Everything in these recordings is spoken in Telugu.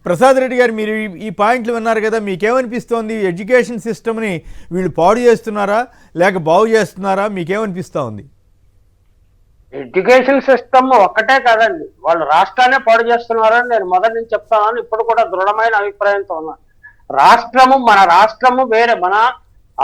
ప్రసాద్ రెడ్డి గారు, మీరు ఈ పాయింట్లు విన్నారు కదా, మీకేమనిపిస్తోంది? ఎడ్యుకేషన్ సిస్టమ్ని వీళ్ళు పాడు చేస్తున్నారా లేక బాగు చేస్తున్నారా? మీకేమనిపిస్తూ ఉంది? ఎడ్యుకేషన్ సిస్టమ్ ఒక్కటే కాదండి, వాళ్ళు రాష్ట్రాన్ని పాడు చేస్తున్నారని నేను మొదటి నుంచి చెప్తాను. ఇప్పుడు కూడా దృఢమైన అభిప్రాయంతో ఉన్నాను. మన రాష్ట్రము వేరే, మన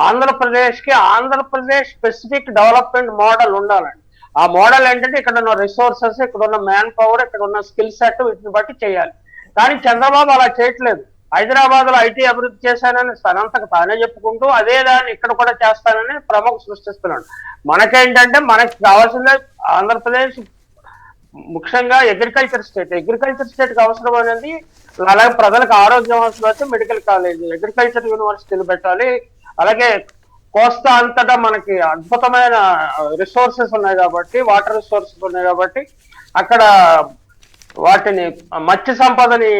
ఆంధ్రప్రదేశ్ స్పెసిఫిక్ డెవలప్మెంట్ మోడల్ ఉండాలండి. ఆ మోడల్ ఏంటంటే ఇక్కడ ఉన్న రిసోర్సెస్, ఇక్కడ ఉన్న మ్యాన్ పవర్, ఇక్కడ ఉన్న స్కిల్ సెట్, వీటిని బట్టి చేయాలి. కానీ చంద్రబాబు అలా చేయట్లేదు. హైదరాబాద్ లో ఐటీ అభివృద్ధి చేశానని తనంతకు తానే చెప్పుకుంటూ అదే దాన్ని ఇక్కడ కూడా చేస్తానని ప్రముఖ సృష్టిస్తున్నాడు. మనకేంటంటే మనకి కావాల్సిందే ఆంధ్రప్రదేశ్ ముఖ్యంగా అగ్రికల్చర్ స్టేట్కి అవసరం అనేది. అలాగే ప్రజలకు ఆరోగ్యం అవసరం అయితే మెడికల్ కాలేజ్, అగ్రికల్చర్ యూనివర్సిటీలు పెట్టాలి. అలాగే కోస్తా అంతటా మనకి అద్భుతమైన రిసోర్సెస్ ఉన్నాయి కాబట్టి, వాటర్ రిసోర్సెస్ ఉన్నాయి కాబట్టి అక్కడ వాటిని మత్స్య సంపదని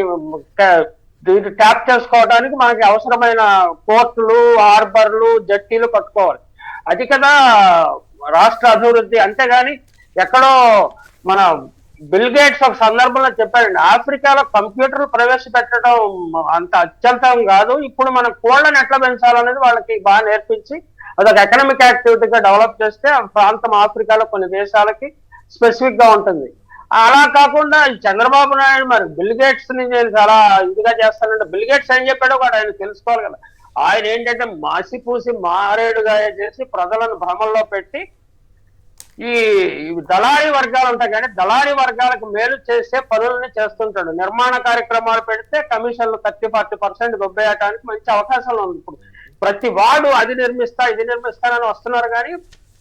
ట్యాప్ చేసుకోవడానికి మనకి అవసరమైన పోర్టులు, హార్బర్లు, జట్టీలు కట్టుకోవాలి. అది కదా రాష్ట్ర అభివృద్ధి. అంతేగాని ఎక్కడో మన బిల్ గేట్స్ ఒక సందర్భంలో చెప్పారండి, ఆఫ్రికాలో కంప్యూటర్ ప్రవేశపెట్టడం అంత అత్యంతం కాదు, ఇప్పుడు మనం కోళ్లను ఎట్లా పెంచాలనేది వాళ్ళకి బాగా నేర్పించి అదొక ఎకనామిక్ యాక్టివిటీగా డెవలప్ చేస్తే ఆ ప్రాంతం ఆఫ్రికాలో కొన్ని దేశాలకి స్పెసిఫిక్ గా ఉంటుంది. అలా కాకుండా చంద్రబాబు నాయుడు మరి బిల్ గేట్స్ ని నేను చాలా ఇదిగా చేస్తానంటే, బిల్ గేట్స్ ఏం చెప్పాడో కూడా ఆయన తెలుసుకోవాలి కదా. ఆయన ఏంటంటే మాసిపూసి మారేడుగా చేసి ప్రజలను భ్రమంలో పెట్టి ఈ దళారీ వర్గాలు ఉంటాయి కానీ దళారీ వర్గాలకు మేలు చేసే పనులని చేస్తుంటాడు. నిర్మాణ కార్యక్రమాలు పెడితే కమిషన్లు 30-40% దొబ్బేయటానికి మంచి అవకాశాలు ఉంది. ఇప్పుడు ప్రతి వాడు అది నిర్మిస్తానని వస్తున్నారు కానీ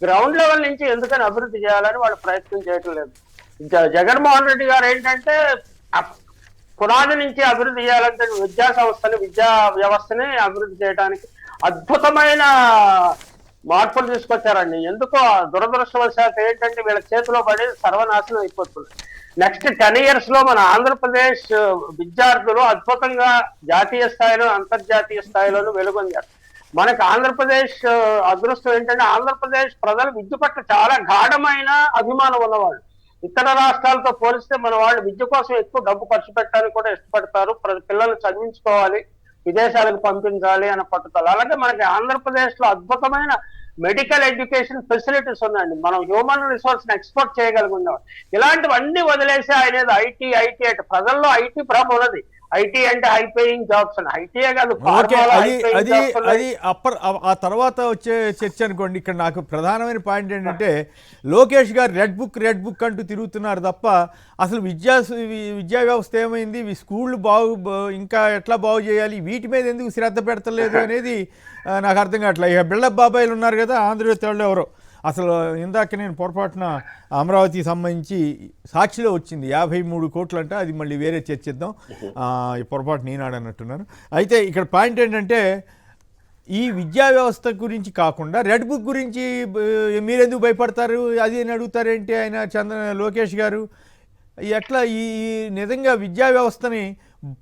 గ్రౌండ్ లెవెల్ నుంచి ఎందుకని అభివృద్ధి చేయాలని వాళ్ళు ప్రయత్నం చేయటం లేదు. జగన్మోహన్ రెడ్డి గారు ఏంటంటే పునాది నుంచి అభివృద్ధి చేయాలంటే విద్యా వ్యవస్థని అభివృద్ధి చేయడానికి అద్భుతమైన మార్పులు తీసుకొచ్చారండి. ఎందుకో దురదృష్టవశాత్తు ఏంటంటే వీళ్ళ చేతిలో పడి సర్వనాశనం అయిపోతుంది. నెక్స్ట్ 10 years లో మన ఆంధ్రప్రదేశ్ విద్యార్థులు అద్భుతంగా జాతీయ స్థాయిలో, అంతర్జాతీయ స్థాయిలోనూ వెలుగొందారు. మనకి ఆంధ్రప్రదేశ్ అదృష్టం ఏంటంటే ఆంధ్రప్రదేశ్ ప్రజలు విద్య పట్ల చాలా గాఢమైన అభిమానం ఉన్నవాళ్ళు. ఇతర రాష్ట్రాలతో పోలిస్తే మన వాళ్ళు విద్య కోసం ఎక్కువ డబ్బు ఖర్చు పెట్టడానికి కూడా ఇష్టపడతారు. పిల్లల్ని చదివించుకోవాలి, విదేశాలకు పంపించాలి అన్న పట్టుదల. అలాగే మనకి ఆంధ్రప్రదేశ్ లో అద్భుతమైన మెడికల్ ఎడ్యుకేషన్ ఫెసిలిటీస్ ఉన్నాయండి. మనం హ్యూమన్ రిసోర్స్ ఎక్స్పోర్ట్ చేయగలుగున్నాం. ఇలాంటివన్నీ వదిలేసి ఆయన ఐటీ అంటే ప్రజల్లో ఐటీ భ్రమ ఉన్నది. ఐటీ అంటే హై పేయింగ్ జాబ్స్ అని. ఐటీయే కాదు, అది ఆ తర్వాత వచ్చే చర్చ అనుకోండి. ఇక్కడ నాకు ప్రధానమైన పాయింట్ ఏంటంటే లోకేష్ గారు రెడ్ బుక్ అంటూ తిరుగుతున్నారు తప్ప అసలు విద్యా వ్యవస్థ ఏమైంది, స్కూళ్ళు ఇంకా ఎట్లా బాగు చేయాలి, వీటి మీద ఎందుకు శ్రద్ధ పెడతలేదు అనేది నాకు అర్థం కావట్లేదు. ఇక బిల్డప్ బాబాయిలు ఉన్నారు కదా ఆంధ్రజ్యోతిలో ఎవరో, అసలు ఇందాక నేను పొరపాటున అమరావతికి సంబంధించి సాక్షిలో వచ్చింది 53 కోట్లు అంట. అది మళ్ళీ వేరే చర్చిద్దాం, ఈ పొరపాటు నేనాడన్నట్టున్నాను. అయితే ఇక్కడ పాయింట్ ఏంటంటే ఈ విద్యా వ్యవస్థ గురించి కాకుండా రెడ్ బుక్ గురించి మీరెందుకు భయపడతారు అది అని అడుగుతారేంటి ఆయన లోకేష్ గారు. ఎట్లా ఈ నిజంగా విద్యా వ్యవస్థని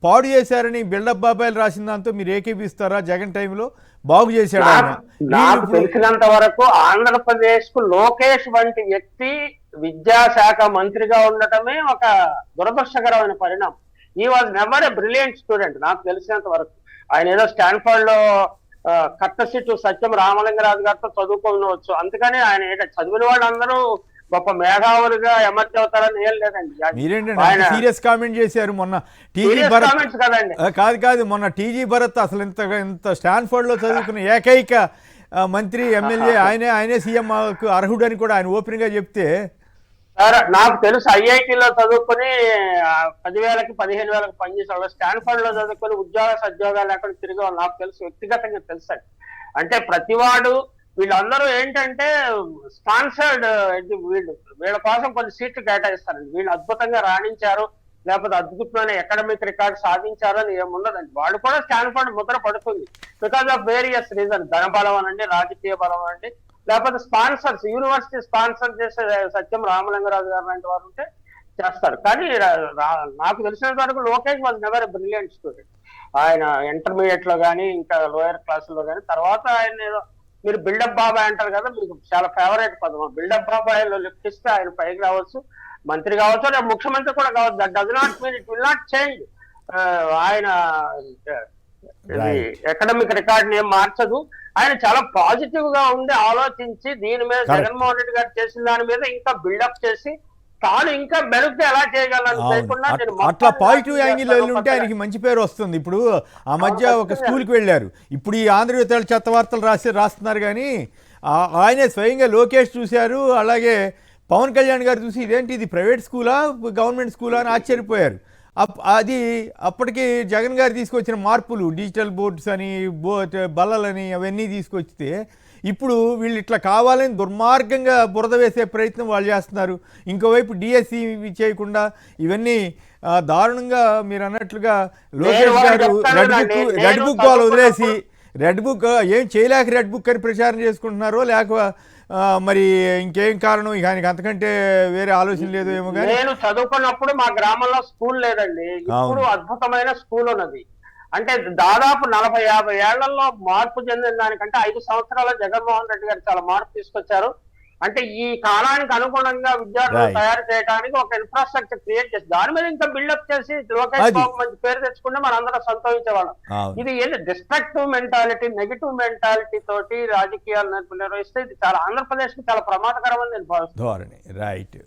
పాడు చేశారని బిల్డప్ బాబాయిలు రాసిన దాంతో మీరు ఏకీపిస్తారా? జగన్ టైంలో బాగు చేశాడు ఆయన. నాకు తెలిసినంత వరకు ఆంధ్రప్రదేశ్ కు లోకేష్ వంటి వ్యక్తి విద్యాశాఖ మంత్రిగా ఉండటమే ఒక దురదృష్టకరమైన పరిణామం. ఈ was never a brilliant student. నాకు తెలిసినంత వరకు ఆయన ఏదో స్టాన్ఫర్డ్ లో కట్టసిట్టు సత్యం రామలింగరాజు గారితో చదువుకోవచ్చు, అందుకని ఆయన చదివిన వాళ్ళందరూ గొప్ప మేధావులుగా ఎమర్జ్ అవుతారని ఏం లేదండి. మీరేంటంటే సీరియస్ కామెంట్ చేశారు మొన్న టీజీ భరత్ కదండి. కాదు మొన్న టీజీ భరత్ అసలు ఇంత స్టాన్ఫర్డ్ లో చదువుకున్న ఏకైక మంత్రి ఎమ్మెల్యే ఆయనే సీఎం అర్హుడు అని కూడా ఆయన ఓపెన్ గా చెప్తే, నాకు తెలుసు ఐఐటీలో చదువుకుని 10,000కి 15,000కి పనిచేసేవాళ్ళు, స్టాన్ఫర్డ్ లో చదువుకుని సద్యోగాలు లేకుండా తిరిగి నాకు తెలుసు, వ్యక్తిగతంగా తెలుసు. అంటే ప్రతివాడు వీళ్ళందరూ ఏంటంటే స్పాన్సర్డ్, వీళ్ళ కోసం కొన్ని సీట్లు కేటాయిస్తారండి. వీళ్ళు అద్భుతంగా రాణించారు లేకపోతే అద్భుతమైన ఎకడమిక్ రికార్డు సాధించారు అని ఏమున్నదండి. వాళ్ళు కూడా స్టాన్ఫర్డ్ ముద్ర పడుతుంది బికాస్ ఆఫ్ వేరియస్ రీజన్. ధన బలం అనండి, రాజకీయ బలం అనండి, లేకపోతే స్పాన్సర్స్, యూనివర్సిటీ స్పాన్సర్ చేసే సత్యం రామలింగరాజు గారు లాంటి వారు ఉంటే చేస్తారు. కానీ నాకు తెలిసినంత వరకు Lokesh was never a brilliant student. ఆయన ఇంటర్మీడియట్ లో కానీ ఇంకా లోయర్ క్లాసులో కానీ తర్వాత ఆయన ఏదో మీరు బిల్డప్ బాబాయ్ అంటారు కదా, మీకు చాలా ఫేవరెట్ పదం. బిల్డప్ బాబాయ్లో లిఫ్ట్ ఇస్తే ఆయన పైకి రావచ్చు, మంత్రి కావచ్చు, లేదా ముఖ్యమంత్రి కూడా కావచ్చు. That does not mean, it will not change ఆయన Right. ఎకడమిక్ రికార్డ్ ఏం మార్చదు. ఆయన చాలా పాజిటివ్ గా ఉండి ఆలోచించి దీని మీద Correct. జగన్మోహన్ రెడ్డి గారు చేసిన దాని మీద ఇంకా బిల్డప్ చేసి తాను ఇంకా మెరుగ్గా ఎలా చేయగలను అవును. చేయకుండా నేను అట్లా మొత్తాన్ని పాజిటివ్ నాశనం యాంగిల్ చేస్తాను ఉంటే ఆయనకి మంచి పేరు వస్తుంది. ఇప్పుడు ఆ మధ్య అవును, ఒక ఖచ్చితంగా. స్కూల్కి వెళ్ళారు. ఇప్పుడు ఈ ఆంధ్రజ్యోతి చెత్త వార్తలు రాస్తున్నారు కానీ ఆయనే స్వయంగా లోకేష్ చూశారు, అలాగే పవన్ కళ్యాణ్ గారు చూసి ఇదేంటి ఇది ప్రైవేట్ స్కూలా గవర్నమెంట్ స్కూలా అని ఆశ్చర్యపోయారు. అది అప్పటికి జగన్ గారు తీసుకొచ్చిన మార్పులు, డిజిటల్ బోర్డ్స్ అని బల్లలని అవన్నీ తీసుకొచ్చితే ఇప్పుడు వీళ్ళు ఇట్లా కావాలని దుర్మార్గంగా బురద వేసే ప్రయత్నం వాళ్ళు చేస్తున్నారు. ఇంకోవైపు డిఎస్సి చేయకుండా ఇవన్నీ దారుణంగా మీరు అన్నట్లుగా లోకేష్ గారు రెడ్ బుక్ వాళ్ళు వదిలేసి రెడ్ బుక్ ఏం చేయలేక రెడ్ బుక్ అని ప్రచారం చేసుకుంటున్నారో లేక మరి ఇంకేం కారణం ఇక ఆయనకి అంతకంటే వేరే ఆలోచన లేదు ఏమో కానీ. నేను చదువుకున్నప్పుడు మా గ్రామంలో స్కూల్ లేదండి, ఇప్పుడు అద్భుతమైన స్కూల్ ఉన్నది. అంటే దాదాపు 40-50 ఏళ్లలో మార్పు చెందిన దానికంటే 5 సంవత్సరాల జగన్మోహన్ రెడ్డి గారు చాలా మార్పు తీసుకొచ్చారు. అంటే ఈ కాలానికి అనుగుణంగా విద్యార్థులు తయారు చేయడానికి ఒక ఇన్ఫ్రాస్ట్రక్చర్ క్రియేట్ చేసి దాని మీద ఇంకా బిల్డప్ చేసి లోకేష్ బాబు మంచి పేరు తెచ్చుకుంటే మన అందరం సంతోషించేవాళ్ళం. ఇది ఏంటి డిస్ట్రక్టివ్ మెంటాలిటీ, నెగిటివ్ మెంటాలిటీ తోటి రాజకీయాలు నిర్వహిస్తే ఇది చాలా ఆంధ్రప్రదేశ్ కి చాలా ప్రమాదకరమని నేను భావిస్తున్నాను. రైట్.